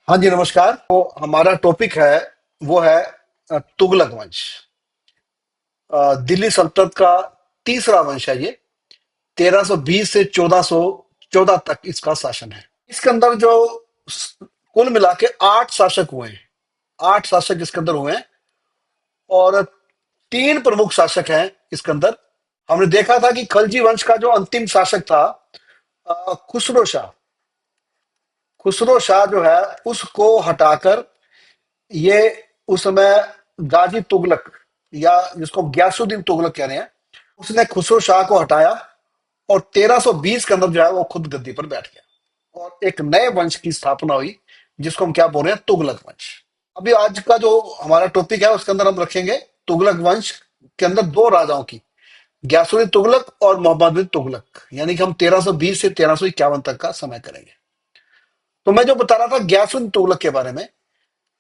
हाँ जी, नमस्कार। तो हमारा टॉपिक है, वो है तुगलक वंश। दिल्ली सल्तनत का तीसरा वंश है ये। 1320 से 1414 तक इसका शासन है। इसके अंदर जो कुल मिला के 8 शासक हुए हैं। 8 शासक इसके अंदर हुए हैं और 3 प्रमुख शासक हैं इसके अंदर। हमने देखा था कि खलजी वंश का जो अंतिम शासक था, खुसरो शाह। खुसरो शाह जो है, उसको हटाकर ये उस समय गाजी तुगलक, या जिसको ग्यासुद्दीन तुगलक कह रहे हैं, उसने खुसरो शाह को हटाया और 1320 के अंदर जो है वो खुद गद्दी पर बैठ गया और एक नए वंश की स्थापना हुई, जिसको हम क्या बोल रहे हैं, तुगलक वंश। अभी आज का जो हमारा टॉपिक है उसके अंदर हम रखेंगे तुगलक वंश के अंदर दो राजाओं की, ग्यासुद्दीन तुगलक और मोहम्मद बिन तुगलक। यानी कि हम 1320 से 1351 तक का समय करेंगे। तो मैं जो बता रहा था ग्यासुद्दीन तुगलक के बारे में,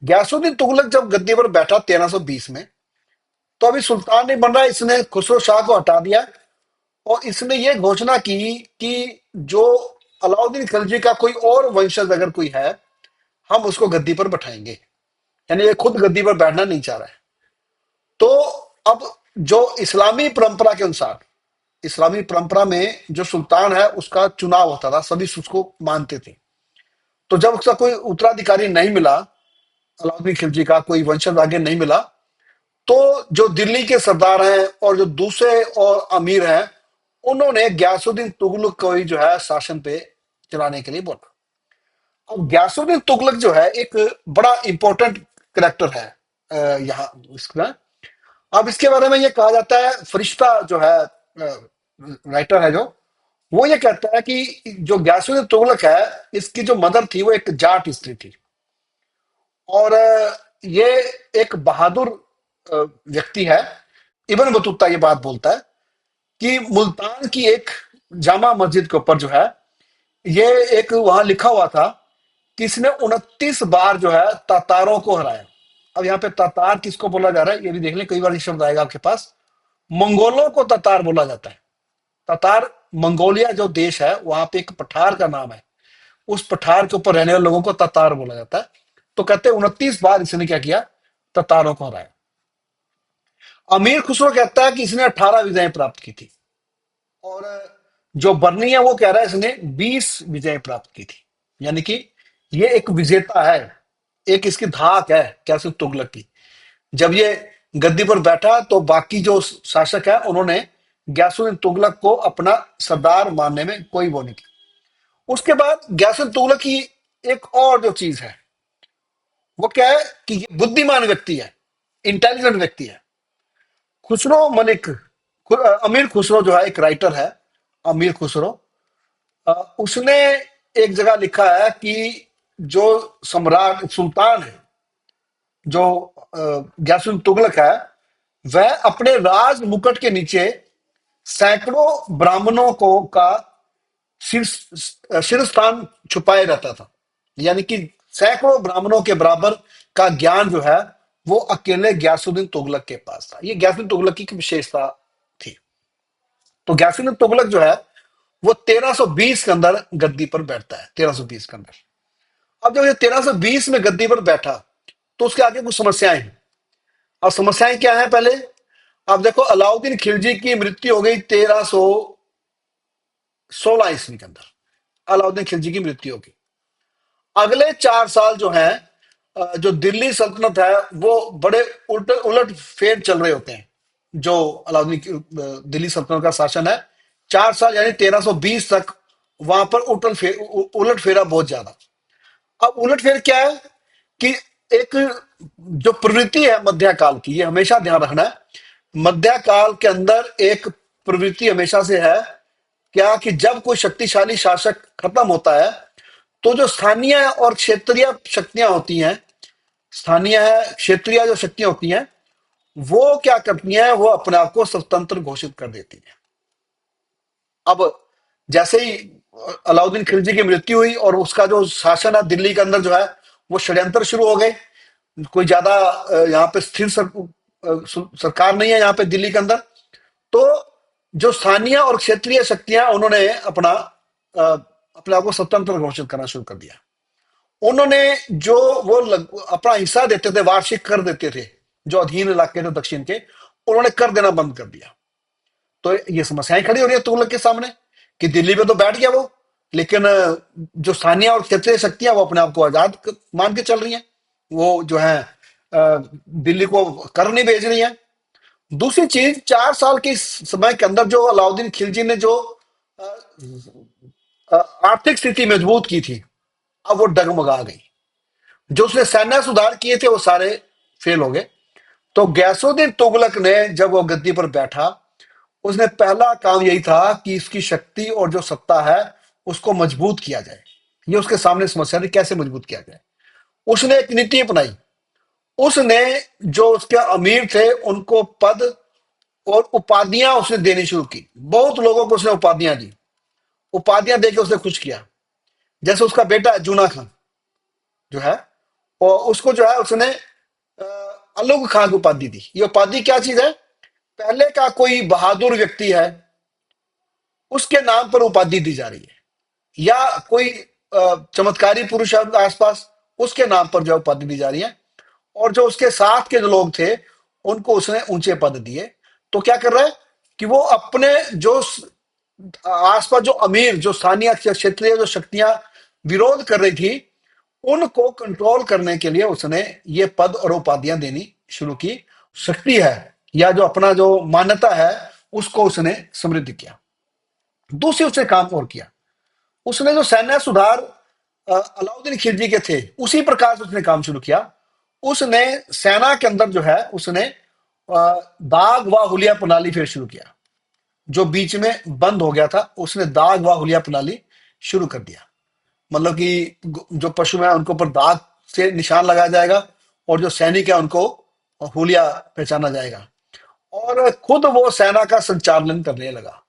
ग्यासुद्दीन तुगलक जब गद्दी पर बैठा 1320 में, तो अभी सुल्तान नहीं बन रहा, इसने खुसरो शाह को हटा दिया और इसने ये घोषणा की कि जो अलाउद्दीन खिलजी का कोई और वंशज अगर कोई है, हम उसको गद्दी पर बैठाएंगे। यानी ये खुद गद्दी पर बैठना नहीं चाह रहा है। तो अब जो इस्लामी परंपरा के अनुसार, इस्लामी परंपरा में जो सुल्तान है उसका चुनाव होता था, सभी उसको मानते थे। तो जब उसका कोई उत्तराधिकारी नहीं मिला, अलाउद्दीन खिलजी का कोई वंशज आगे नहीं मिला, तो जो दिल्ली के सरदार हैं और जो दूसरे और अमीर हैं, उन्होंने ग्यासुद्दीन तुगलक को ही जो है शासन पे चलाने के लिए बोला। अब ग्यासुद्दीन तुगलक जो है एक बड़ा इंपॉर्टेंट करेक्टर है यहाँ इसका। अब इसके बारे में ये कहा जाता है, फरिश्ता जो है राइटर है जो, वो ये कहता है कि जो ग्यासुद्दीन तुगलक है, इसकी जो मदर थी वो एक जाट स्त्री थी। और ये एक बहादुर व्यक्ति है। इब्न बतूता ये बात बोलता है कि मुल्तान की एक जामा मस्जिद के ऊपर जो है, ये एक वहां लिखा हुआ था कि इसने 29 बार जो है तातारों को हराया। अब यहाँ पे तातार किसको बोला जा रहा है ये भी देख लें, कई बार ये शब्द आएगा आपके पास। मंगोलों को तातार बोला जाता है। तातार मंगोलिया जो देश है, वहां पे एक पठार का नाम है। उस पठार के ऊपर रहने वाले लोगों को तातार बोला जाता है। तो कहते हैं 29 बार इसने क्या किया, तातारों को हराया। अमीर खुसरो कहता है कि इसने 18 विजय प्राप्त की थी। और जो बर्नी है वो कह रहा है इसने 20 विजय प्राप्त की थी। यानी कि ये एक विजेता है, एक इसकी धाक है कैसे तुगलक की। जब ये गद्दी पर बैठा तो बाकी जो शासक है उन्होंने ग्यासुद्दीन तुगलक को अपना सरदार मानने में कोई वो नहीं की। उसके बाद ग्यासुद्दीन तुगलक की एक और जो चीज है, वो क्या है कि ये बुद्धिमान व्यक्ति है, इंटेलिजेंट व्यक्ति है। खुसरो मलिक, अमीर खुसरो जो है एक राइटर है, अमीर खुसरो। उसने एक जगह लिखा है कि जो सम्राट सुल्तान है, जो ग्यासुद्दीन तुगलक है, वह अपने राज मुकुट के नीचे सैकड़ों ब्राह्मणों को का शीर्ष स्थान छुपाए रहता था। यानी कि सैकड़ों ब्राह्मणों के बराबर का ज्ञान जो है वो अकेले ग्यासुद्दीन तुगलक के पास था। ये ग्यासुद्दीन तुगलक की विशेषता थी। तो ग्यासुद्दीन तुगलक जो है वो 1320 के अंदर गद्दी पर बैठता है, 1320 के अंदर। अब जब ये 1320 में गद्दी पर बैठा, तो उसके आगे कुछ समस्याएं हैं। अब समस्याएं क्या है पहले, अब देखो अलाउद्दीन खिलजी की मृत्यु हो गई 1316 ईस्वी के अंदर। अलाउद्दीन खिलजी की मृत्यु होगी। अगले 4 साल जो है, जो दिल्ली सल्तनत है वो बड़े उल्ट उलट फेर चल रहे होते हैं। जो अलाउद्दीन दिल्ली सल्तनत का शासन है, 4 साल यानी 1320 तक, वहां पर उलट फेरा बहुत ज्यादा। अब उलट फेर क्या है कि एक जो प्रवृत्ति है मध्यकाल की, ये हमेशा ध्यान रखना है। मध्यकाल के अंदर एक प्रवृत्ति हमेशा से है, क्या कि जब कोई शक्तिशाली शासक खत्म होता है, तो जो स्थानीय और क्षेत्रीय शक्तियां होती हैं, स्थानीय है क्षेत्रीय जो शक्तियां होती हैं, वो क्या करती हैं, वो अपने आप को स्वतंत्र घोषित कर देती हैं। अब जैसे ही अलाउद्दीन खिलजी की मृत्यु हुई और उसका जो शासन है दिल्ली के अंदर जो है, वो षड्यंत्र शुरू हो गए। कोई ज्यादा यहाँ पे स्थिर सरकार नहीं है यहाँ पे दिल्ली के अंदर। तो जो स्थानीय और क्षेत्रीय शक्तियां, उन्होंने अपना अपने आप को स्वतंत्र घोषित करना शुरू कर दिया। उन्होंने जो अपना हिस्सा देते थे, वार्षिक कर देते थे, जो अधीन इलाके थे दक्षिण के, उन्होंने कर देना बंद कर दिया। तो ये समस्याएं खड़ी हो रही है तुगलक के सामने कि दिल्ली पे तो बैठ गया वो, लेकिन जो स्थानीय और क्षेत्रीय शक्तियां वो अपने आप को आजाद मान के चल रही हैं। वो जो है दिल्ली को कर नहीं भेज रही है। दूसरी चीज, 4 साल के समय के अंदर जो अलाउद्दीन खिलजी ने जो अ, आर्थिक स्थिति मजबूत की थी, अब वो डगमगा गई। जो उसने सैन्य सुधार किए थे वो सारे फेल हो गए। तो गैसुद्दीन तुगलक ने जब वो गद्दी पर बैठा, उसने पहला काम यही था कि इसकी शक्ति और जो सत्ता है उसको मजबूत किया जाए। ये उसके सामने समस्या थी, कैसे मजबूत किया जाए। उसने एक नीति अपनाई। उसने जो उसके अमीर थे उनको पद और उपाधियां उसने देनी शुरू की। बहुत लोगों को उसने उपाधियां दी। उपाधियां देकर उसने खुश किया। जैसे उसका बेटा जूना खान जो है, और उसको जो है उसने अलग खान की उपाधि दी। ये उपाधि क्या चीज है? पहले का कोई बहादुर व्यक्ति है, उसके नाम पर उपाधि दी जा रही है, या कोई चमत्कारी पुरुष है आसपास, उसके नाम पर जो उपाधि दी जा रही है। और जो उसके साथ के जो लोग थे उनको उसने ऊंचे पद दिए। तो क्या कर रहा है कि वो अपने जो आसपास जो अमीर, जो स्थानीय क्षेत्रीय जो शक्तियां विरोध कर रही थी, उनको कंट्रोल करने के लिए उसने ये पद और उपाधियां देनी शुरू की। शक्ति है या जो अपना जो मान्यता है उसको उसने समृद्ध किया। दूसरी उसने काम और किया, उसने जो सैन्य सुधार अलाउद्दीन खिलजी के थे उसी प्रकार से उसने काम शुरू किया। उसने सेना के अंदर जो है उसने दाग व हुलिया प्रणाली फिर शुरू किया। जो बीच में बंद हो गया था उसने दाग व हुलिया प्रणाली शुरू कर दिया। मतलब कि जो पशु है उनको ऊपर दाग से निशान लगाया जाएगा, और जो सैनिक है उनको हुलिया पहचाना जाएगा। और खुद वो सेना का संचालन करने लगा।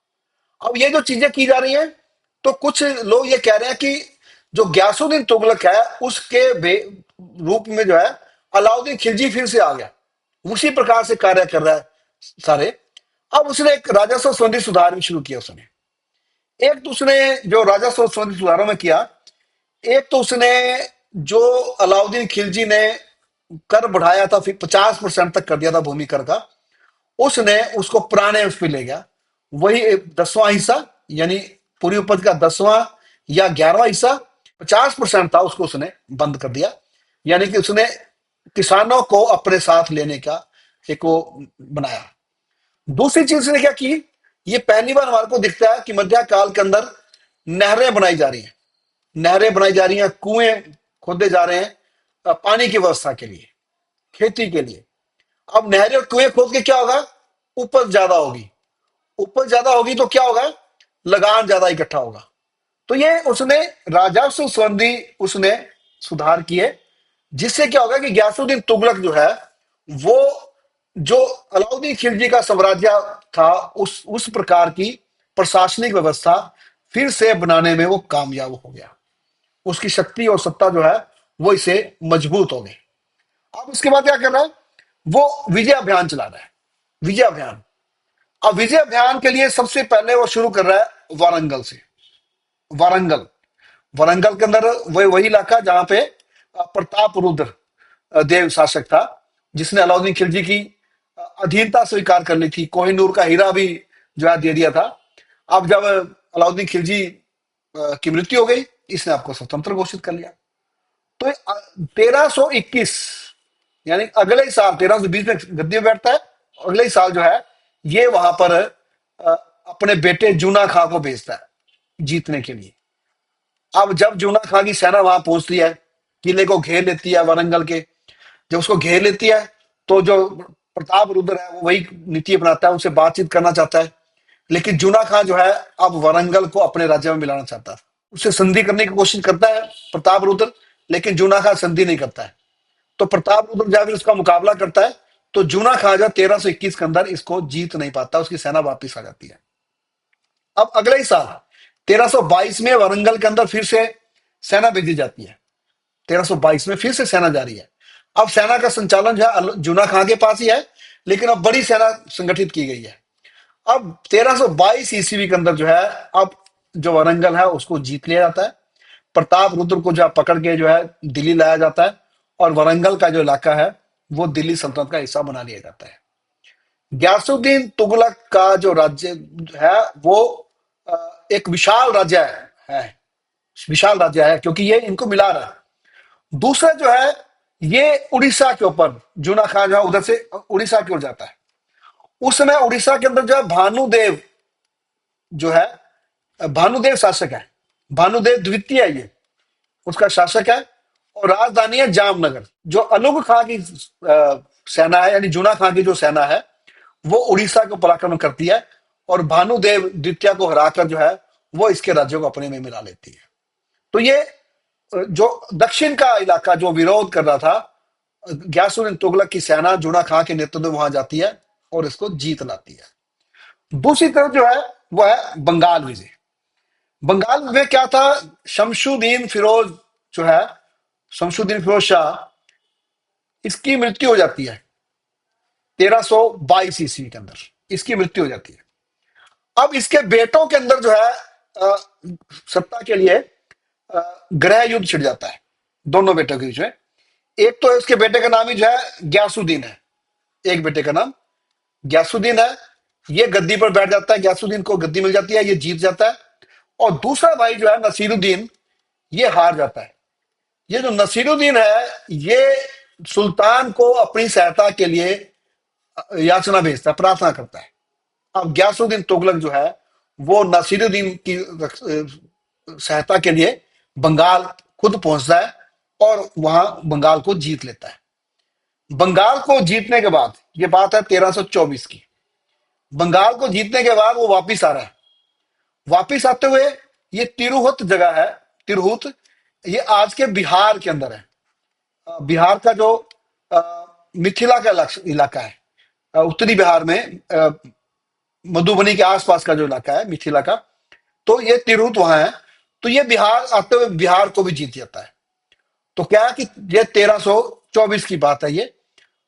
अब ये जो चीजें की जा रही हैं, तो कुछ लोग ये कह रहे हैं कि जो ग्यासुद्दीन तुगलक है उसके रूप में जो है अलाउद्दीन खिलजी फिर से आ गया, उसी प्रकार से कार्य कर रहा है सारे। अब उसने एक राजस्व संबंधी सुधार भी शुरू किया उसने। एक तो उसने जो राजस्व संबंधी सुधारों में किया, एक तो उसने जो अलाउद्दीन खिलजी ने कर बढ़ाया था, फिर 50% तक कर दिया था भूमि कर का, उसने उसको पुराने उस पर ले गया। वही 10वां हिस्सा, यानी पूरी उपज का 10वां या 11वां हिस्सा, 50% था, उसको उसने बंद कर दिया। यानी कि उसने किसानों को अपने साथ लेने का एक वो बनाया। दूसरी चीज उसने क्या की, ये पहली बार हमारे को दिखता है कि मध्य काल के अंदर नहरें बनाई जा रही हैं। नहरें बनाई जा रही हैं, कुएं खोदे जा रहे हैं पानी की व्यवस्था के लिए, खेती के लिए। अब नहरें और कुएं खोद के क्या होगा? उपज ज्यादा होगी। उपज ज्यादा होगी तो क्या होगा? लगान ज्यादा इकट्ठा होगा। तो ये उसने राजस्व संबंधी उसने सुधार किए, जिससे क्या होगा कि गयासुद्दीन तुगलक जो है वो जो अलाउद्दीन खिलजी का साम्राज्य था उस प्रकार की प्रशासनिक व्यवस्था फिर से बनाने में वो कामयाब हो गया। उसकी शक्ति और सत्ता जो है वो इसे मजबूत हो गई। अब उसके बाद क्या कर रहा है? वो विजय अभियान चला रहा है। विजय अभियान। अब विजय अभियान के लिए सबसे पहले वो शुरू कर रहा है वारंगल से। वारंगल, वारंगल के अंदर वही वही इलाका जहां पे प्रताप रुद्र देव शासक था, जिसने अलाउद्दीन खिलजी की अधीनता स्वीकार कर ली थी। कोहिनूर का हीरा भी जो है दे दिया था। अब जब अलाउद्दीन खिलजी की मृत्यु हो गई, इसने आपको स्वतंत्र घोषित कर लिया। तो 1321, यानी अगले ही साल 1320 में गद्दी में बैठता है। अगले ही साल जो है ये वहां पर अपने बेटे जूना खां को भेजता है जीतने के लिए। अब जब जूना खां की सेना वहां पहुंचती है, किले को घेर लेती है वारंगल के, जब उसको घेर लेती है, तो जो प्रताप रुद्र है वो वही नीति अपनाता है, उनसे बातचीत करना चाहता है। लेकिन जूना खां जो है अब वारंगल को अपने राज्य में मिलाना चाहता है। उससे संधि करने की कोशिश करता है प्रताप रुद्र, लेकिन जूना खां संधि नहीं करता है। तो प्रताप रुद्र जब उसका मुकाबला करता है, तो जूना खां जो 1321 के अंदर इसको जीत नहीं पाता, उसकी सेना वापिस आ जाती है। अब अगले ही साल 1322 में वारंगल के अंदर फिर से सेना भेजी जाती है। 1322 में फिर से सेना जारी है। अब सेना का संचालन जो है जूना खां के पास ही है, लेकिन अब बड़ी सेना संगठित की गई है। अब 1322 ईस्वी के अंदर जो है अब जो वारंगल है उसको जीत लिया जाता है। प्रताप रुद्र को जो है पकड़ के जो है दिल्ली लाया जाता है, और वारंगल का जो इलाका है वो दिल्ली सल्तनत का हिस्सा बना लिया जाता है। गयासुद्दीन तुगलक का जो राज्य है वो एक विशाल राज्य है, विशाल राज्य है, क्योंकि ये इनको मिला रहा है। दूसरा जो है, ये उड़ीसा के ऊपर, जूना खान जो है उधर से उड़ीसा की ओर जाता है। उस समय उड़ीसा के अंदर जो है भानुदेव जो है, भानुदेव शासक है, भानुदेव द्वितीय है ये, उसका शासक है। और राजधानी है जामनगर। जो अलुग खां की सेना है, यानी जूना खां की जो सेना है, वो उड़ीसा को पराक्रमण करती है, और भानुदेव द्वितीय को हराकर जो है वो इसके राज्यों को अपने में मिला लेती है। तो ये जो दक्षिण का इलाका जो विरोध कर रहा था, गयासुद्दीन तुगलक की सेना जूना खां के नेतृत्व में वहां जाती है और इसको जीत लाती है। दूसरी तरफ जो है वो है बंगाल विजय। बंगाल में क्या था, शमशुद्दीन फिरोज जो है, शमशुद्दीन फिरोज शाह, इसकी मृत्यु हो जाती है 1322 ईस्वी के अंदर, इसकी मृत्यु हो जाती है। अब इसके बेटों के अंदर जो है अ, सत्ता के लिए गृह युद्ध छिड़ जाता है दोनों बेटों के बीच में। एक तो इसके बेटे का नाम ही जो है ग्यासुद्दीन है, एक बेटे का नाम ग्यासुद्दीन है, ये गद्दी पर बैठ जाता है, ग्यासुद्दीन को गद्दी मिल जाती है, ये जीत जाता है। और दूसरा भाई जो है नसीरुद्दीन, ये हार जाता है। ये जो नसीरुद्दीन है, ये सुल्तान को अपनी सहायता के लिए याचना भेजता है, प्रार्थना करता है। अब ग्यासुद्दीन तुगलक जो है वो नसीरुद्दीन की सहायता के लिए बंगाल खुद पहुंचता है, और वहां बंगाल को जीत लेता है। बंगाल को जीतने के बाद, ये बात है 1324 की, बंगाल को जीतने के बाद वो वापिस आ रहा है। वापिस आते हुए, ये तिरहुत जगह है, तिरहुत, ये आज के बिहार के अंदर है। बिहार का जो मिथिला का इलाका है, उत्तरी बिहार में, मधुबनी के आसपास का जो इलाका है मिथिला का, तो ये तिरहुत वहां है। तो ये बिहार आते हुए बिहार को भी जीत जाता है। तो क्या है कि ये 1324 की बात है ये।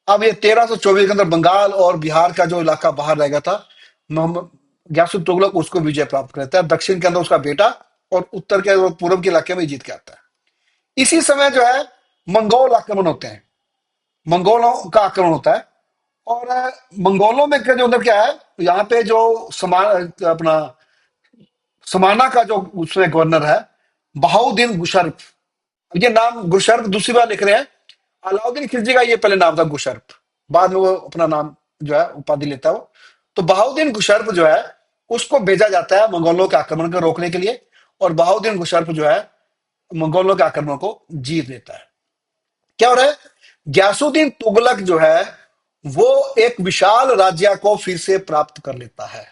अब ये 1324 के अंदर बंगाल और बिहार का जो इलाका बाहर रह गया था, मोहम्मद ग्यासुद्दीन तुगलक उसको विजय प्राप्त करता है। दक्षिण के अंदर उसका बेटा, और उत्तर के और पूर्व के इलाके में जीत के आता है। इसी समय जो है मंगोल आक्रमण होते हैं, मंगोलों का आक्रमण होता है। और मंगोलों में जो अंदर क्या है, यहाँ पे जो अपना समाना का जो उसमें गवर्नर है, बहाउद्दीन गुशर्फ। ये नाम गुशर्फ दूसरी बार लिख रहे हैं। अलाउद्दीन खिलजी का ये पहले नाम था गुशर्फ, बाद में वो अपना नाम जो है उपाधि लेता है वो। तो बहाउद्दीन गुशर्फ जो है, उसको भेजा जाता है मंगोलों के आक्रमण को रोकने के लिए, और बहाउद्दीन गुशर्फ जो है मंगोलों के आक्रमण को जीत लेता है। क्या हो रहा है, ग्यासुद्दीन तुगलक जो है वो एक विशाल राज्य को फिर से प्राप्त कर लेता है,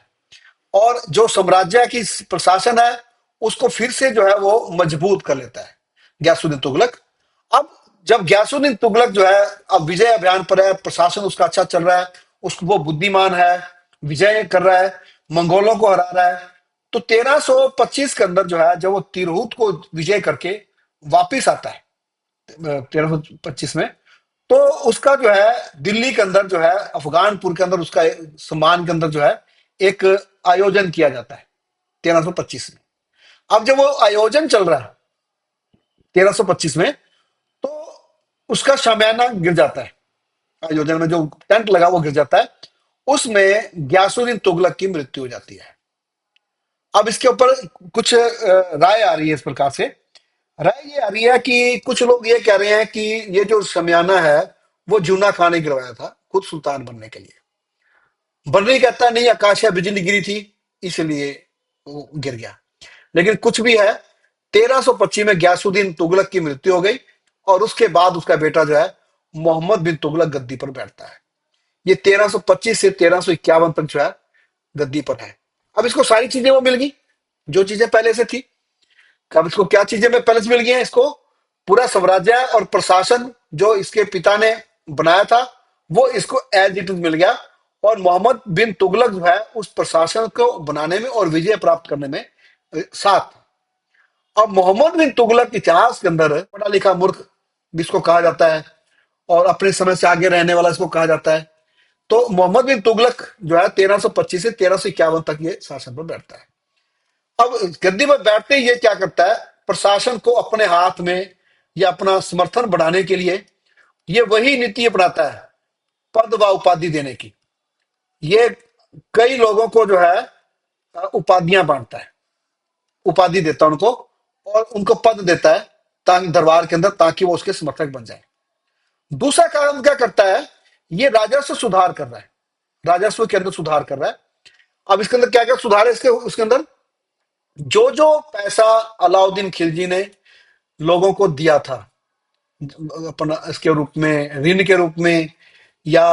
और जो साम्राज्य की प्रशासन है उसको फिर से जो है वो मजबूत कर लेता है ग्यासुद्दीन तुगलक। अब जब ग्यासुद्दीन तुगलक जो है अब विजय अभियान पर है, प्रशासन उसका अच्छा चल रहा है, उसको वो बुद्धिमान है, विजय कर रहा है, मंगोलों को हरा रहा है। तो 1325 के अंदर जो है, जब वो तिरहुत को विजय करके वापिस आता है 1325 में, तो उसका जो है दिल्ली के अंदर जो है, अफगानपुर के अंदर उसका सम्मान के अंदर जो है एक आयोजन किया जाता है 1325 में। अब जब वो आयोजन चल रहा है 1325 में, तो उसका शामियाना गिर जाता है, आयोजन में जो टेंट लगा वो गिर जाता है, उसमें ग्यासुद्दीन तुगलक की मृत्यु हो जाती है। अब इसके ऊपर कुछ राय आ रही है इस प्रकार से। राय ये आ रही है कि कुछ लोग ये कह रहे हैं कि ये जो शमियाना है वो जूना खान ने गिरवाया था खुद सुल्तान बनने के लिए। बर्नी कहता है नहीं, आकाशीय बिजली गिरी थी इसलिए वो गिर गया। लेकिन कुछ भी है, 1325 में ग्यासुद्दीन तुगलक की मृत्यु हो गई, और उसके बाद उसका बेटा जो है मोहम्मद बिन तुगलक गद्दी पर बैठता है। ये 1325 से 1351 तक जो है गद्दी पर है। अब इसको सारी चीजें वो मिल गई जो चीजें पहले से थी। अब इसको क्या चीजें में पहले से मिल गई हैं, इसको पूरा साम्राज्य और प्रशासन जो इसके पिता ने बनाया था वो इसको एज इट इज मिल गया, और मोहम्मद बिन तुगलक जो है उस प्रशासन को बनाने में और विजय प्राप्त करने में साथ। अब मोहम्मद बिन तुगलक इतिहास के अंदर पढ़ा लिखा मूर्ख जिसको कहा जाता है, और अपने समय से आगे रहने वाला इसको कहा जाता है। तो मोहम्मद बिन तुगलक जो है 1325 से 1351 तक ये शासन पर बैठता है। अब गद्दी पर बैठते ही ये क्या करता है, प्रशासन को अपने हाथ में या अपना समर्थन बढ़ाने के लिए ये वही नीति अपनाता है, पद व उपाधि देने की। ये कई लोगों को जो है उपाधियां बांटता है, उपाधि देता है उनको, और उनको पद देता है ताकि दरबार के अंदर, ताकि वो उसके समर्थक बन जाए। दूसरा काम क्या करता है, ये राजस्व सुधार कर रहा है, राजस्व के अंदर सुधार कर रहा है। अब इसके अंदर क्या क्या सुधार है, इसके उसके अंदर जो जो पैसा अलाउद्दीन खिलजी ने लोगों को दिया था, अपना इसके रूप में, ऋण के रूप में या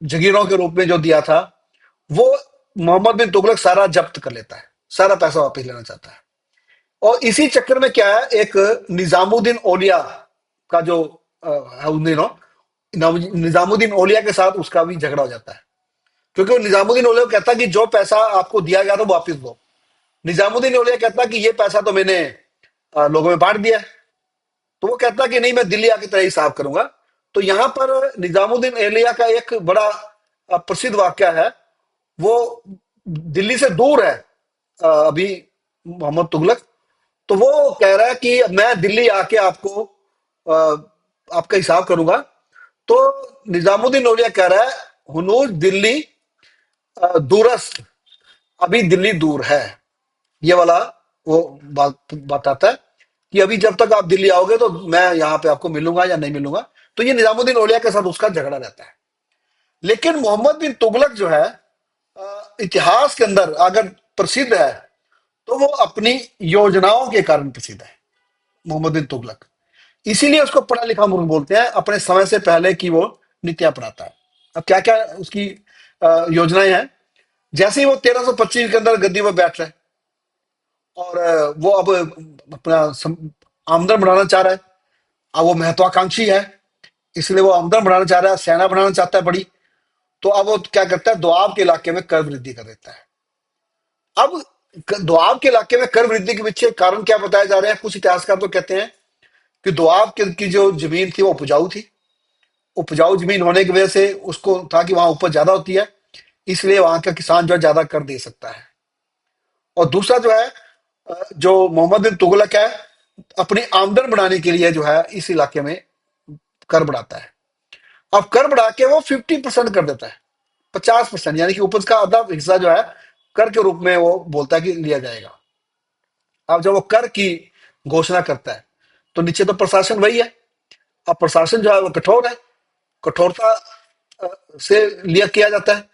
जगीरों के रूप में जो दिया था, वो मोहम्मद बिन तुगलक सारा जब्त कर लेता है, सारा पैसा वापस लेना चाहता है। और इसी चक्कर में क्या है, एक निजामुद्दीन औलिया का जो है उन दिनों, निजामुद्दीन औलिया के साथ उसका भी झगड़ा हो जाता है, क्योंकि वो निजामुद्दीन औलिया को कहता है कि जो पैसा आपको दिया गया था वो वापिस दो। निजामुद्दीन औलिया कहता है कि ये पैसा तो मैंने लोगों में बांट दिया है। तो वो कहता है कि नहीं, मैं दिल्ली आके तेरा हिसाब करूंगा। तो यहां पर निजामुद्दीन औलिया का एक बड़ा प्रसिद्ध वाक्य है। वो दिल्ली से दूर है अभी मोहम्मद तुगलक। तो वो कह रहा है कि मैं दिल्ली आके आपको अ, आपका हिसाब करूंगा। तो निजामुद्दीन औलिया कह रहा है, हुनूर दिल्ली दूरस्थ, अभी दिल्ली दूर है। ये वाला वो बात बताता है कि अभी जब तक आप दिल्ली आओगे तो मैं यहाँ पे आपको मिलूंगा या नहीं मिलूंगा। तो ये निजामुद्दीन औलिया के साथ उसका झगड़ा रहता है। लेकिन मोहम्मद बिन तुगलक जो है इतिहास के अंदर अगर प्रसिद्ध है तो वो अपनी योजनाओं के कारण प्रसिद्ध है, मोहम्मद बिन तुगलक। इसीलिए उसको पढ़ा लिखा मुल्क बोलते हैं, अपने समय से पहले की वो नीतियां अपनाता है। अब क्या क्या उसकी योजनाएं हैं। जैसे ही वो 1325 के अंदर गद्दी पर बैठ रहे हैं और वो अब अपना आमदन बढ़ाना चाह रहा है। अब वो महत्वाकांक्षी है, इसलिए वो आमदन बढ़ाना चाह रहा है, सेना बढ़ाना चाहता है बड़ी। तो अब वो क्या करता है, दोआब के इलाके में कर वृद्धि कर देता है। अब दोआब के इलाके में कर वृद्धि के पीछे कारण क्या बताए जा रहे हैं, कुछ इतिहासकार तो कहते हैं कि दोआब की जो जमीन थी वो उपजाऊ थी। उपजाऊ जमीन होने की वजह से उसको था कि वहां उपज ज्यादा होती है, इसलिए वहां का किसान जो है ज्यादा कर दे सकता है। और दूसरा जो है जो मोहम्मद बिन तुगलक है, अपनी आमदन बढ़ाने के लिए जो है इस इलाके में कर बढ़ाता है। अब कर बढ़ा के वो 50% कर देता है, 50%, यानी कि उपज का आधा हिस्सा जो है कर के रूप में वो बोलता है कि लिया जाएगा। अब जब वो कर की घोषणा करता है तो नीचे तो प्रशासन वही है। अब प्रशासन जो है वो कठोर है, कठोरता से लिया किया जाता है।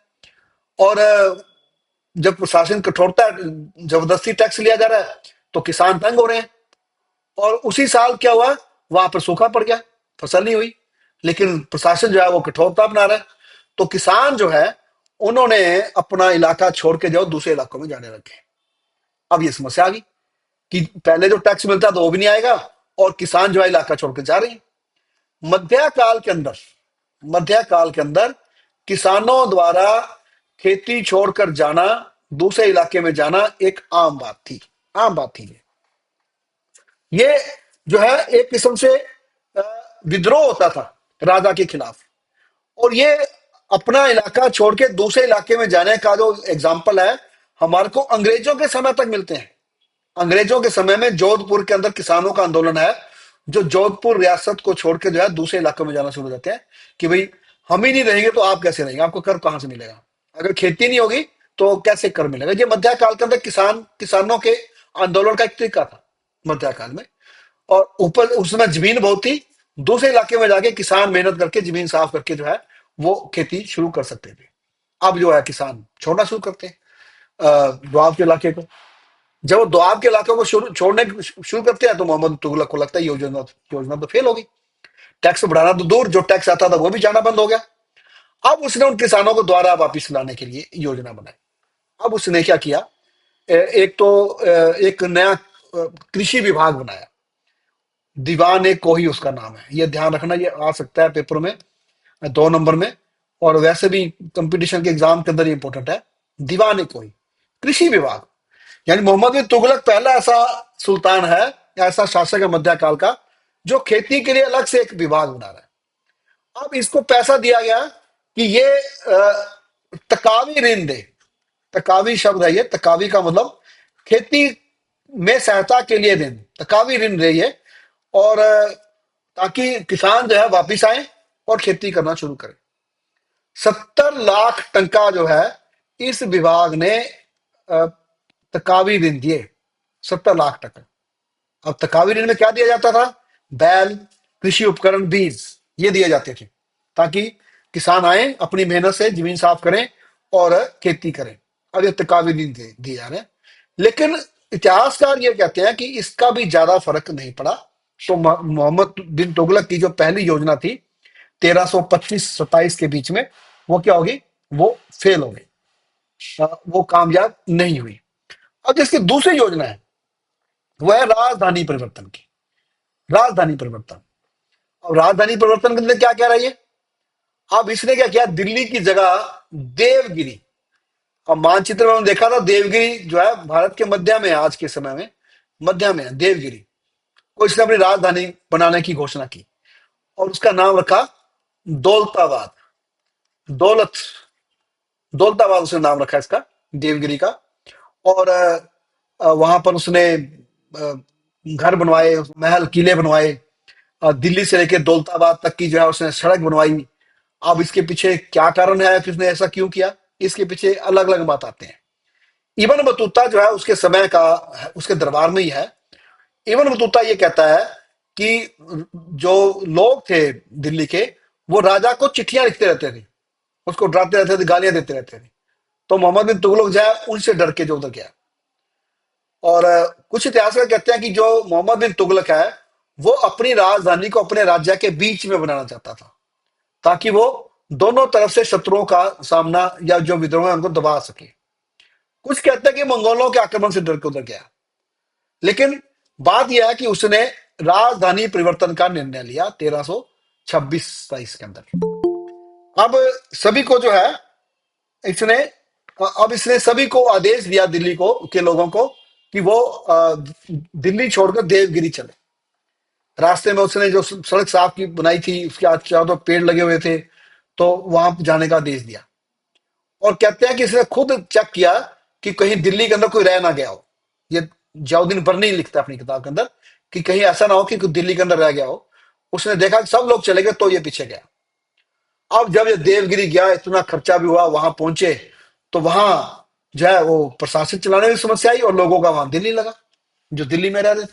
और जब प्रशासन कठोरता, जबरदस्ती टैक्स लिया जा रहा है तो किसान तंग हो रहे हैं। और उसी साल क्या हुआ, वहां पर सूखा पड़ गया, फसल नहीं हुई। लेकिन प्रशासन जो है वो कठोरता अपना रहा है। तो किसान जो है उन्होंने अपना इलाका छोड़ के जो दूसरे इलाकों में जाने लगे। अब ये समस्या आ गई कि पहले जो टैक्स मिलता था वो भी नहीं आएगा, और किसान जो है इलाका छोड़ के जा रहे हैं। मध्यकाल के अंदर, मध्यकाल के अंदर किसानों द्वारा खेती छोड़कर जाना, दूसरे इलाके में जाना एक आम बात थी, आम बात थी। ये जो है एक किस्म से अ, विद्रोह होता था राजा के खिलाफ। और ये अपना इलाका छोड़ के दूसरे इलाके में जाने का जो एग्जाम्पल है, हमारे को अंग्रेजों के समय तक मिलते हैं। अंग्रेजों के समय में जोधपुर के अंदर किसानों का आंदोलन है, जो जोधपुर रियासत को छोड़ के जो है दूसरे इलाकों में जाना शुरू हो जाते हैं कि भाई हम ही नहीं रहेंगे तो आप कैसे रहेंगे, आपको कर कहां से मिलेगा, अगर खेती नहीं होगी तो कैसे कर मिलेगा। ये मध्यकाल के अंदर किसानों के आंदोलन का एक तरीका था मध्यकाल में। और ऊपर उस समय जमीन बहुत थी, दूसरे इलाके में जाके किसान मेहनत करके जमीन साफ करके जो है वो खेती शुरू कर सकते थे। अब जो है किसान छोड़ना शुरू करते हैं दोआब के इलाके को। जब वो दोआब के इलाकों को छोड़ने शुरू करते हैं तो मोहम्मद तुगलक को लगता है योजना योजना तो फेल होगी। टैक्स बढ़ाना तो दूर, जो टैक्स आता था वो भी जाना बंद हो गया। अब उसने उन किसानों को दोबारा वापिस लाने के लिए योजना बनाई। अब उसने क्या किया, एक तो एक नया कृषि विभाग बनाया। दीवान ए कोही उसका नाम है, ये ध्यान रखना, ये आ सकता है पेपर में 2 नंबर में, और वैसे भी कंपटीशन के एग्जाम के अंदर ये इंपॉर्टेंट है। दीवान ए कोही, कृषि विभाग। यानी मोहम्मद बिन तुगलक पहला ऐसा सुल्तान है, ऐसा शासक है मध्यकाल का, जो खेती के लिए अलग से एक विभाग बना रहा है। अब इसको पैसा दिया गया कि ये तकावी ऋण दे। तकावी शब्द है ये, तकावी का मतलब खेती में सहायता के लिए ऋण, तकावी ऋण रही है। और ताकि किसान जो है वापिस आए और खेती करना शुरू करें। 70 लाख टन का जो है इस विभाग ने अ, तकावी ऋण दिए। 70 लाख टन। अब तकावी ऋण में क्या दिया जाता था? बैल, कृषि उपकरण, बीज, ये दिए जाते थे ताकि किसान आए, अपनी मेहनत से जमीन साफ करें और खेती करें। अब ये तकावी ऋण दिए जा रहे हैं। लेकिन इतिहासकार ये कहते हैं कि इसका भी ज्यादा फर्क नहीं पड़ा। तो मोहम्मद बिन तुगलक की जो पहली योजना थी 1325-27 के बीच में, वो क्या होगी? वो फेल हो गई। वो कामयाब नहीं हुई। अब जिसकी दूसरी योजना है वह है राजधानी परिवर्तन की। राजधानी परिवर्तन। अब राजधानी परिवर्तन के अंदर क्या कह रहा है ये? अब इसने क्या किया? दिल्ली की जगह देवगिरी, अब मानचित्र में हमने देखा था देवगिरी जो है भारत के मध्य में है, आज के समय में मध्य में है देवगिरी को। इसने अपनी राजधानी बनाने की घोषणा की और उसका नाम रखा दौलताबाद। दौलत दौलताबाद उसने नाम रखा इसका, देवगिरी का। और वहां पर उसने घर बनवाए, महल किले बनवाए। दिल्ली से लेकर दौलताबाद तक की जो है उसने सड़क बनवाई। अब इसके पीछे क्या कारण है कि उसने ऐसा क्यों किया? इसके पीछे अलग अलग बात आते हैं। इबन बतूता जो है उसके समय का, उसके दरबार में ही है। इबन बतूता ये कहता है कि जो लोग थे दिल्ली के, वो राजा को चिट्ठियां लिखते रहते थे, उसको डराते रहते थे, गालियां देते रहते थे। तो मोहम्मद बिन तुगलक जो है उनसे डर के जो उधर गया। और कुछ इतिहासकार कहते हैं कि जो मोहम्मद बिन तुगलक है वो अपनी राजधानी को अपने राज्य के बीच में बनाना चाहता था ताकि वो दोनों तरफ से शत्रुओं का सामना या जो विद्रोह है उनको दबा सके। कुछ कहते हैं कि मंगोलों के आक्रमण से डर के उधर गया। लेकिन बात यह है कि उसने राजधानी परिवर्तन का निर्णय लिया 1326-27 के अंदर। अब सभी को जो है इसने अब इसने सभी को आदेश दिया, दिल्ली को के लोगों को, कि वो दिल्ली छोड़कर देवगिरी चले। रास्ते में उसने जो सड़क साफ की बनाई थी उसके चारों तरफ पेड़ लगे हुए थे, तो वहां जाने का आदेश दिया। और कहते हैं कि इसने खुद चेक किया कि कहीं दिल्ली के अंदर कोई रह ना गया हो। ये जयाउद्दीन बर्नी लिखता है अपनी किताब के अंदर कि कहीं ऐसा ना हो कि कोई दिल्ली के अंदर रह गया हो। उसने देखा कि सब लोग चले गए तो ये पीछे गया। अब जब ये देवगिरी गया, इतना खर्चा भी हुआ, वहां पहुंचे, तो वहां जो है वो प्रशासन चलाने में समस्या आई और लोगों का वहां दिल नहीं लगा जो दिल्ली में रह रहे थे।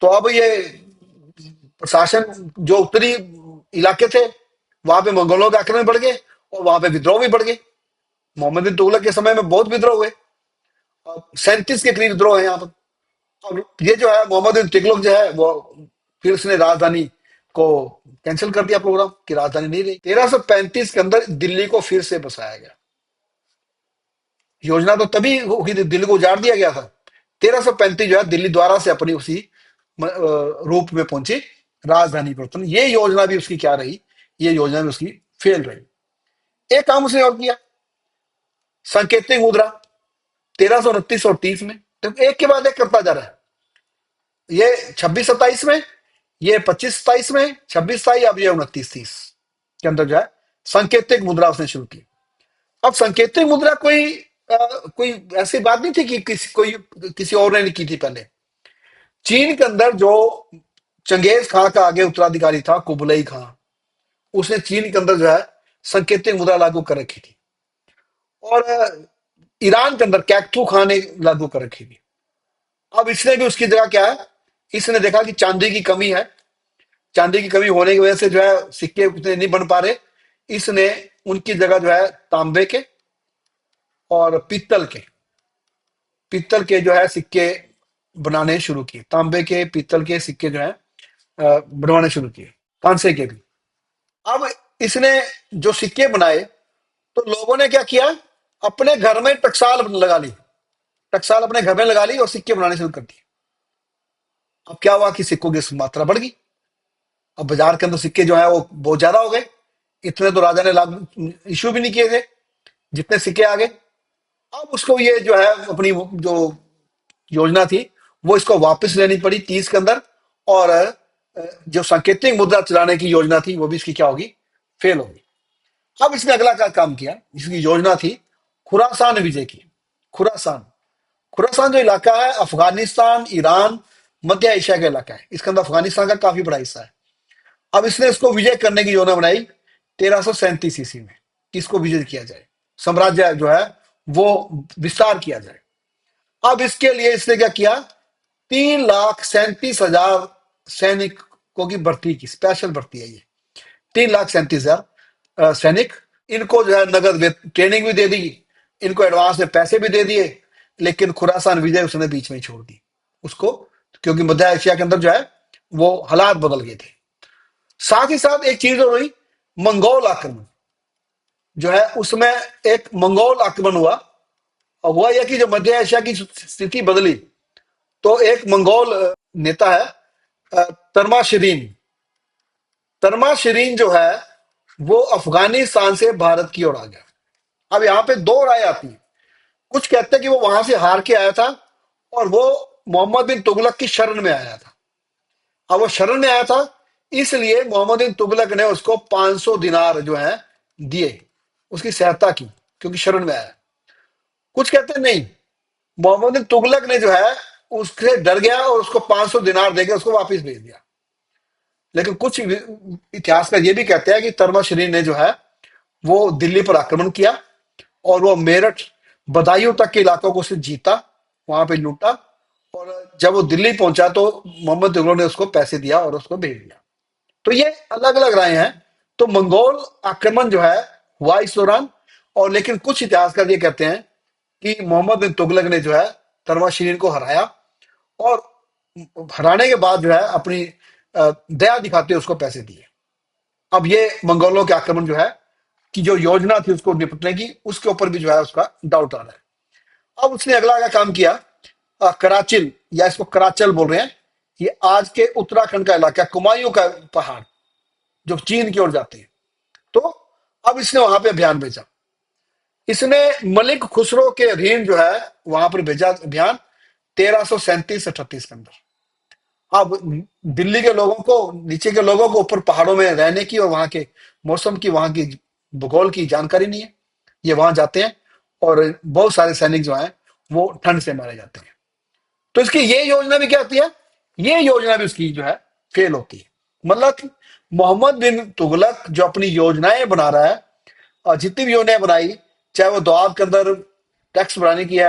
तो अब ये प्रशासन जो उत्तरी इलाके थे वहां पे मंगोलों के आक्रमण बढ़ गए और वहां पे विद्रोह भी बढ़ गए। मोहम्मद बिन तुगलक के समय में बहुत विद्रोह हुए। 37 के करीब विद्रोह है यहाँ पर। अब ये जो है मोहम्मद बिन तुगलक जो है वो फिर उसने राजधानी को कैंसिल कर दिया, प्रोग्राम की राजधानी नहीं रही। 1335 के अंदर दिल्ली को फिर से बसाया गया। योजना तो तभी हुई थी, दिल्ली को उजाड़ दिया गया था। 1335 जो है दिल्ली द्वारा से अपनी उसी रूप में पहुंची राजधानी परिवर्तन। ये योजना भी उसकी क्या रही? ये योजना भी उसकी फेल रही। एक काम उसने और किया, सांकेतिक मुद्रा। 1329 और 30 में, तो एक के बाद एक करता जा रहा है। ये 26-27 में, ये 25-27 में, 26-27, अब ये 29-30 के अंदर जो है सांकेतिक मुद्रा उसने शुरू की। अब सांकेतिक मुद्रा कोई ऐसी बात नहीं थी कि किसी और ने नहीं की थी पहले। चीन के अंदर जो चंगेज खां का आगे उत्तराधिकारी था कुबलई खां, उसने चीन के अंदर जो है सांकेतिक मुद्रा लागू कर रखी थी। और ईरान के अंदर कैक्टू खान ने लागू कर रखी थी। अब इसने भी उसकी जगह क्या है, इसने देखा कि चांदी की कमी है, चांदी की कमी होने की वजह से जो है सिक्के उतने नहीं बन पा रहे। इसने उनकी जगह जो है तांबे के और पीतल के जो है सिक्के बनाने शुरू किए। तांबे के, पीतल के सिक्के जो है बनवाने शुरू किए, कांसे के भी। अब इसने जो सिक्के बनाए तो लोगों ने क्या किया, अपने घर में टकसाल लगा ली, टकसाल अपने घर में लगा ली और सिक्के बनाने शुरू कर दिए। अब क्या हुआ कि सिक्कों की मात्रा बढ़ गई। अब बाजार के अंदर सिक्के जो है वो बहुत ज्यादा हो गए। इतने तो राजा ने लागू इश्यू भी नहीं किए थे जितने सिक्के आ गए। अब उसको ये जो है अपनी जो योजना थी वो इसको वापस लेनी पड़ी 30 के अंदर। और जो सांकेतिक मुद्रा चलाने की योजना थी वो भी इसकी क्या होगी? फेल होगी। अब इसने अगला क्या काम किया? इसकी योजना थी खुरासान विजय की। खुरासान, खुरासान जो इलाका है अफगानिस्तान, ईरान, मध्य एशिया का इलाका है। इसके अंदर अफगानिस्तान का काफी बड़ा हिस्सा है। अब इसने इसको विजय करने की योजना बनाई 1337 ईस्वी में कि इसको विजय किया जाए, साम्राज्य जो है वो विस्तार किया जाए। अब इसके लिए इसने क्या किया, 3,37,000 सैनिकों की भर्ती की, स्पेशल भर्ती है ये। 3,37,000 सैनिक, इनको जो है नगद ट्रेनिंग भी दे दी, इनको एडवांस में पैसे भी दे दिए। लेकिन खुरासान विजय उसने बीच में ही छोड़ दी उसको, क्योंकि मध्य एशिया के अंदर जो है वो हालात बदल गए थे। साथ ही साथ एक चीज और हुई, मंगोल आक्रमण जो है उसमें एक मंगोल आक्रमण हुआ। और हुआ यह कि जब मध्य एशिया की स्थिति बदली तो एक मंगोल नेता है तर्माशिरीन। तर्माशिरीन जो है वो अफगानिस्तान से भारत की ओर आ गया। अब यहाँ पे दो राय आती है। कुछ कहते हैं कि वो वहां से हार के आया था और वो मोहम्मद बिन तुगलक की शरण में आया था। अब वो शरण में आया था इसलिए मोहम्मद बिन तुगलक ने उसको 500 दिनार जो है दिए, उसकी सहायता की, क्योंकि शरण में आया। कुछ कहते हैं नहीं, मोहम्मद बिन तुगलक ने जो है उससे डर गया और उसको 500 दिनार देकर उसको वापस भेज दिया। लेकिन कुछ इतिहासकार ये भी कहते हैं कि तर्माशरी ने जो है वो दिल्ली पर आक्रमण किया और वो मेरठ बदायूं तक के इलाकों को उसने जीता, वहां पे लूटा। और जब वो दिल्ली पहुंचा तो मोहम्मद तुगलक ने उसको पैसे दिया और उसको भेज दिया। तो ये अलग अलग राय हैं। तो मंगोल आक्रमण जो है हुआ इस दौरान। और लेकिन कुछ इतिहासकार ये कहते हैं कि मोहम्मद बिन तुगलक ने जो है तर्माशीन को हराया और हराने के बाद जो है अपनी दया दिखाते उसको पैसे दिए। अब ये मंगोलों के आक्रमण जो है कि जो योजना थी उसको निपटने की, उसके ऊपर भी जो है उसका डाउट आ रहा है। अब उसने अगला क्या काम किया, कराचिल या इसको कराचल बोल रहे हैं, ये आज के उत्तराखंड का इलाका, कुमायूं का पहाड़ जो चीन की ओर जाते हैं। तो अब इसने वहां पे अभियान भेजा। इसने मलिक खुसरो के अधीन जो है वहां पर भेजा अभियान 1337-38 के अंदर। अब दिल्ली के लोगों को, नीचे के लोगों को ऊपर पहाड़ों में रहने की और वहां के मौसम की, वहां की भूगोल की जानकारी नहीं है। ये वहां जाते हैं और बहुत सारे सैनिक जो हैं वो ठंड से मारे जाते हैं। तो इसकी ये योजना भी क्या होती है, ये योजना भी उसकी जो है फेल होती है। मतलब कि मोहम्मद बिन तुगलक जो अपनी योजनाएं बना रहा है, और जितनी भी योजनाएं बनाई, चाहे वो दोआब के अंदर टैक्स बढ़ाने की है,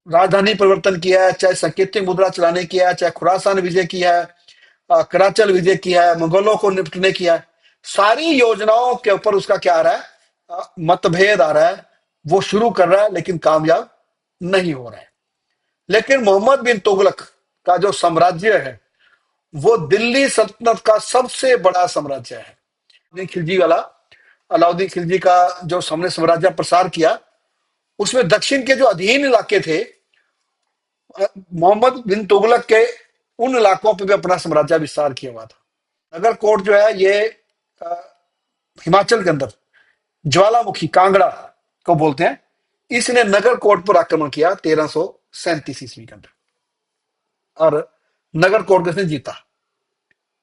राजधानी परिवर्तन किया है, चाहे सांकेतिक मुद्रा चलाने की है, चाहे खुरासान विजय किया है, कराचल विजय किया है, मुगलों को निपटने किया है, सारी योजनाओं के ऊपर उसका क्या आ रहा है, मतभेद आ रहा है। वो शुरू कर रहा है लेकिन कामयाब नहीं हो रहा है। लेकिन मोहम्मद बिन तुगलक का जो साम्राज्य है वो दिल्ली सल्तनत का सबसे बड़ा साम्राज्य है। खिलजी वाला, अलाउद्दीन खिलजी का जो हमने साम्राज्य प्रसार किया, उसमें दक्षिण के जो अधीन इलाके थे, मोहम्मद बिन तुगलक के उन इलाकों पे भी अपना साम्राज्य विस्तार किया हुआ था। नगर कोट जो है ये अ, हिमाचल के अंदर ज्वालामुखी कांगड़ा को बोलते हैं। इसने नगर कोट पर आक्रमण किया 1337 ईस्वी के अंदर और नगर कोट को इसने जीता।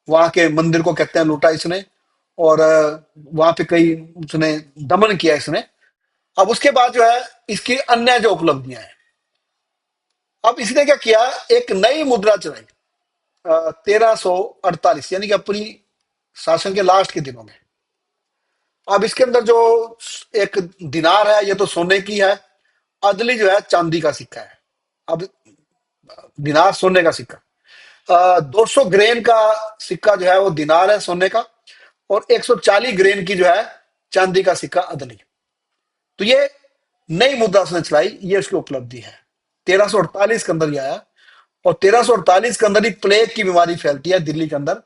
वहां के मंदिर को कहते हैं लूटा इसने और वहां पे कई उसने दमन किया इसने। अब उसके बाद जो है इसकी अन्य जो उपलब्धियां हैं, अब इसने क्या किया, एक नई मुद्रा चलाई 1348, यानी कि अपनी शासन के लास्ट के दिनों में। अब इसके अंदर जो एक दिनार है ये तो सोने की है, अदली जो है चांदी का सिक्का है। अब दिनार सोने का सिक्का, 200 ग्रेन का सिक्का जो है वो दिनार है सोने का, और 140 ग्रेन की जो है चांदी का सिक्का अदली। तो ये नई मुद्रा उसने चलाई, ये उसकी उपलब्धि है। 1348 के अंदर ये आया और 1348 के अंदर ही प्लेग की बीमारी फैलती है दिल्ली के अंदर।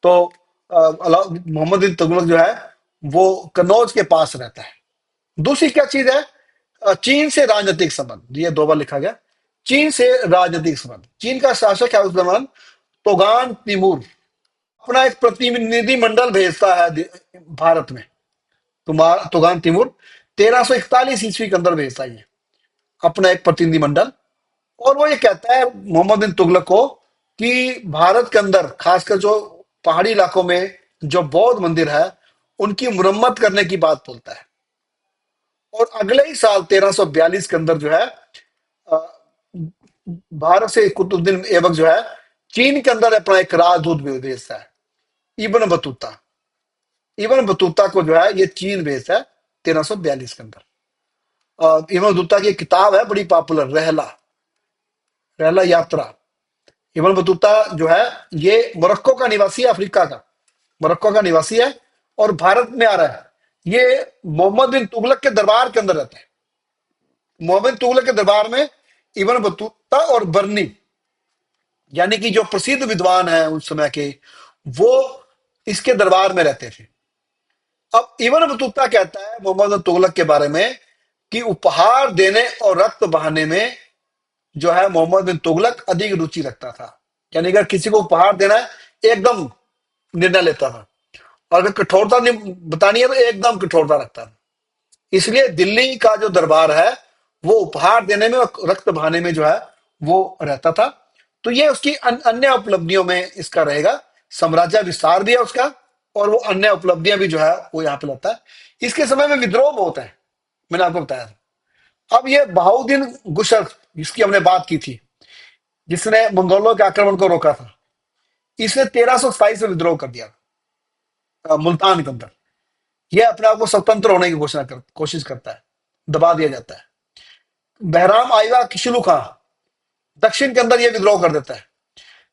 तो मोहम्मद बिन तुगलक जो है वो कन्नौज के पास रहता है। दूसरी क्या चीज है, चीन से राजनीतिक संबंध, ये दो बार लिखा गया, चीन से राजनीतिक संबंध। चीन का शासक है उस दौरान तोगान तिमूर, अपना एक प्रतिनिधि मंडल भेजता है भारत में। तुम्हारा तोगान तिमूर 1341 ईस्वी के अंदर भेजता है अपना एक प्रतिनिधि मंडल। और वो ये कहता है मोहम्मद बिन तुगलक को कि भारत के अंदर खासकर जो पहाड़ी इलाकों में जो बौद्ध मंदिर है उनकी मुरम्मत करने की बात बोलता है। और अगले ही साल 1342 के अंदर जो है भारत से कुतुबुद्दीन ऐबक जो है चीन के अंदर अपना एक राजदूत भी भेजता है, इब्न बतूता। इब्न बतूता को जो है ये चीन भेजता है 1342 के अंदर। इब्न बतूता की एक किताब है बड़ी पॉपुलर, रहला, रहला यात्रा। इब्न बतूता जो है ये मोरक्को का निवासी है, अफ्रीका का, मोरक्को का निवासी है और भारत में आ रहा है। ये मोहम्मद बिन तुगलक के दरबार के अंदर रहता है। मोहम्मद बिन तुगलक के दरबार में इब्न बतूता और बर्नी, यानी कि जो प्रसिद्ध विद्वान है उस समय के, वो इसके दरबार में रहते थे। अब इब्न बतूता कहता है मोहम्मद बिन तुगलक के बारे में कि उपहार देने और रक्त बहाने में जो है मोहम्मद बिन तुगलक अधिक रुचि रखता था। यानी अगर किसी को उपहार देना है एकदम निर्णय लेता था, और अगर कठोरता बतानी है तो एकदम कठोरता रखता था। इसलिए दिल्ली का जो दरबार है वो उपहार देने में और रक्त बहाने में जो है वो रहता था। तो ये उसकी अन्य उपलब्धियों में इसका रहेगा, साम्राज्य विस्तार भी है उसका, और वो अन्य उपलब्धियां भी जो है वो यहाँ पे लाता है। इसके समय में विद्रोह बहुत है, मैंने आपको बताया था। अब ये बहाउद्दीन गुशर जिसकी हमने बात की थी, जिसने मंगोलों के आक्रमण को रोका था, इसने 1327 में विद्रोह कर दिया मुल्तान के अंदर। यह अपने आप को स्वतंत्र होने की कोशिश करता है, दबा दिया जाता है। बहराम आइवा किशलू खां दक्षिण के अंदर यह विद्रोह कर देता है।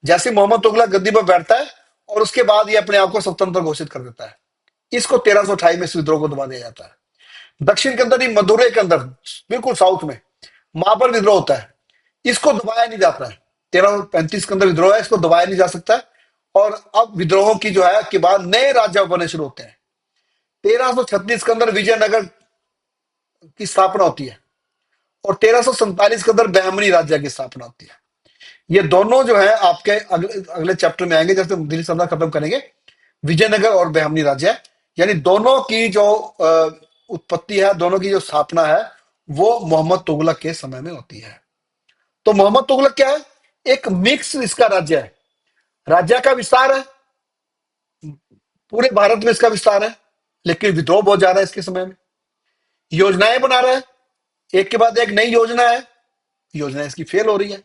जैसे मोहम्मद तुगलक गद्दी पर बैठता है और उसके बाद ये अपने आप को स्वतंत्र घोषित कर देता है। इसको 1328 में इस विद्रोह को दबा दिया जाता है। दक्षिण के अंदर ही मदुरै के अंदर बिल्कुल साउथ में महाबर विद्रोह होता है, इसको दबाया नहीं जाता है। 1335 के अंदर विद्रोह है, इसको दबाया नहीं जा सकता है। और अब विद्रोहों की जो है के बाद नए राज्य बनने शुरू होते हैं। 1336 के अंदर विजयनगर की स्थापना होती है और 1347 के अंदर बहमनी राज्य की स्थापना होती है। ये दोनों जो है आपके अगले अगले चैप्टर में आएंगे, जैसे दिल्ली सल्तनत खत्म करेंगे, विजयनगर और बहमनी राज्य, यानी दोनों की जो उत्पत्ति है, दोनों की जो स्थापना है, वो मोहम्मद तुगलक के समय में होती है। तो मोहम्मद तुगलक क्या है? एक मिक्स इसका राज्य है, राज्य का विस्तार है, पूरे भारत में इसका विस्तार है, लेकिन विद्रोह बहुत ज्यादा है इसके समय में। योजनाएं बना रहा है, एक के बाद एक नई योजना है, योजना इसकी फेल हो रही है।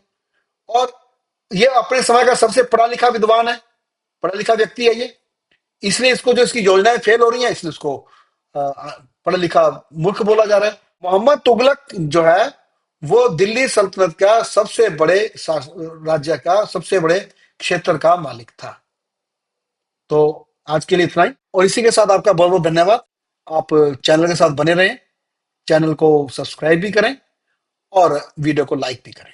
और ये अपने समय का सबसे पढ़ा लिखा विद्वान है, पढ़ा लिखा व्यक्ति है ये, इसलिए इसको जो इसकी योजनाएं फेल हो रही हैं, इसलिए उसको पढ़ा लिखा मूर्ख बोला जा रहा है। मोहम्मद तुगलक जो है वो दिल्ली सल्तनत का सबसे बड़े राज्य का सबसे बड़े क्षेत्र का मालिक था। तो आज के लिए इतना ही, और इसी के साथ आपका बहुत बहुत धन्यवाद। आप चैनल के साथ बने रहें, चैनल को सब्सक्राइब भी करें और वीडियो को लाइक भी करें।